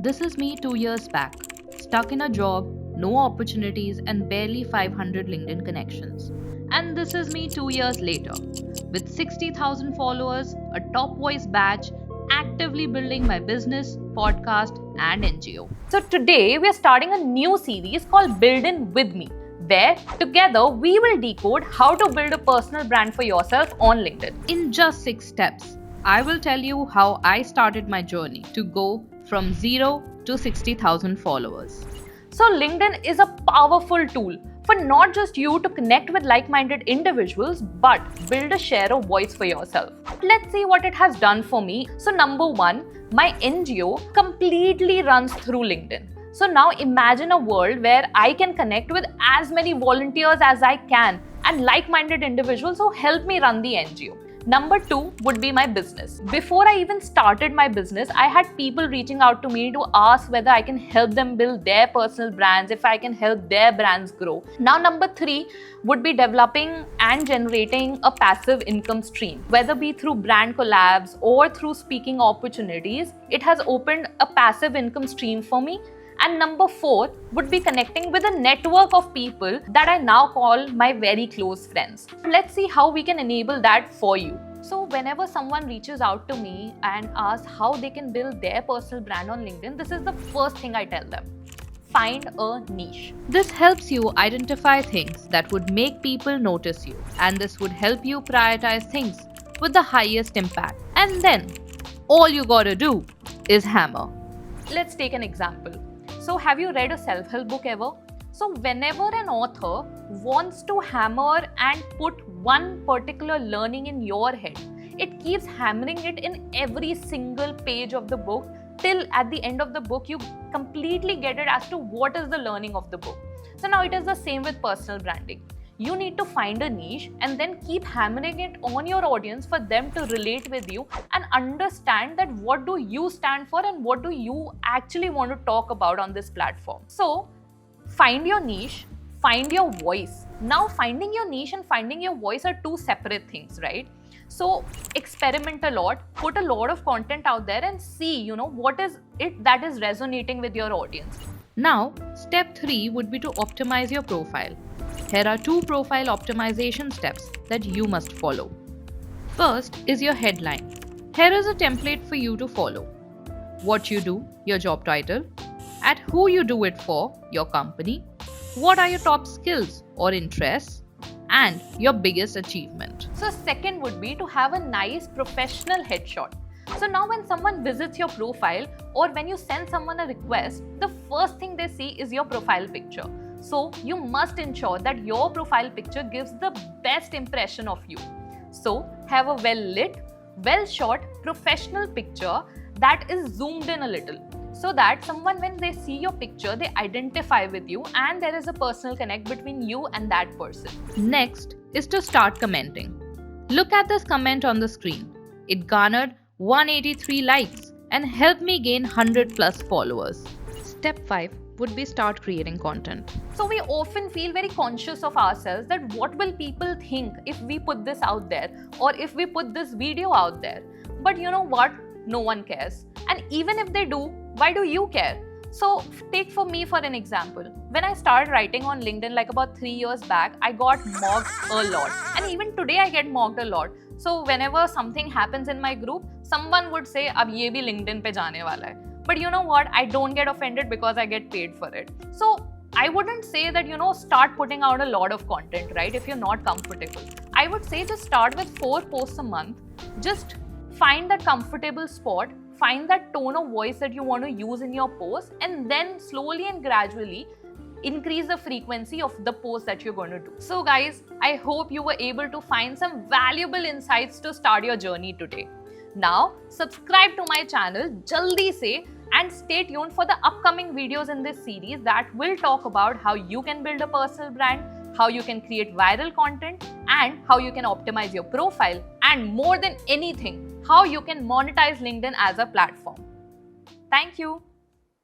This is me 2 years back, stuck in a job, no opportunities, and barely 500 LinkedIn connections. And this is me 2 years later, with 60,000 followers, a top voice badge, actively building my business, podcast, and NGO. So today we are starting a new series called Build In With Me, where together we will decode how to build a personal brand for yourself on LinkedIn. In just 6 steps, I will tell you how I started my journey to go from 0 to 60,000 followers. So LinkedIn is a powerful tool for not just you to connect with like-minded individuals, but build a share of voice for yourself. Let's see what it has done for me. So number 1, my NGO completely runs through LinkedIn. So now imagine a world where I can connect with as many volunteers as I can and like-minded individuals who help me run the NGO. Number 2 would be my business. Before I even started my business, I had people reaching out to me to ask whether I can help them build their personal brands, if I can help their brands grow. Now, number 3 would be developing and generating a passive income stream. Whether be through brand collabs or through speaking opportunities, it has opened a passive income stream for me. And number 4 would be connecting with a network of people that I now call my very close friends. Let's see how we can enable that for you. So whenever someone reaches out to me and asks how they can build their personal brand on LinkedIn, this is the first thing I tell them. Find a niche. This helps you identify things that would make people notice you, and this would help you prioritize things with the highest impact. And then all you gotta do is hammer. Let's take an example. So have you read a self-help book ever? So whenever an author wants to hammer and put one particular learning in your head, it keeps hammering it in every single page of the book till at the end of the book you completely get it as to what is the learning of the book. So now it is the same with personal branding. You need to find a niche and then keep hammering it on your audience for them to relate with you and understand that what do you stand for and what do you actually want to talk about on this platform. So find your niche, find your voice. Now finding your niche and finding your voice are two separate things, right? So experiment a lot, put a lot of content out there and see, what is it that is resonating with your audience. Now, step 3 would be to optimize your profile. Here are 2 profile optimization steps that you must follow. First is your headline. Here is a template for you to follow. What you do, your job title, at who you do it for, your company, what are your top skills or interests, and your biggest achievement. So second would be to have a nice professional headshot. So now when someone visits your profile or when you send someone a request, the first thing they see is your profile picture. So you must ensure that your profile picture gives the best impression of you. So have a well lit, well shot, professional picture that is zoomed in a little, so that someone when they see your picture, they identify with you and there is a personal connect between you and that person. Next is to start commenting. Look at this comment on the screen. It garnered 183 likes and helped me gain 100 plus followers. Step 5 would be start creating content. So we often feel very conscious of ourselves that what will people think if we put this out there or if we put this video out there. But you know what? No one cares. And even if they do, why do you care? So take for me for an example. When I started writing on LinkedIn like about 3 years back, I got mocked a lot. And even today I get mocked a lot. So whenever something happens in my group, someone would say, ab ye bhi LinkedIn pe jaane wala hai. But you know what? I don't get offended because I get paid for it. So I wouldn't say that, start putting out a lot of content, right? If you're not comfortable. I would say just start with 4 posts a month. Just find that comfortable spot. Find that tone of voice that you want to use in your post and then slowly and gradually increase the frequency of the post that you're going to do. So guys, I hope you were able to find some valuable insights to start your journey today. Now, subscribe to my channel, jaldi se, and stay tuned for the upcoming videos in this series that will talk about how you can build a personal brand, how you can create viral content, and how you can optimize your profile, and more than anything, how you can monetize LinkedIn as a platform. Thank you.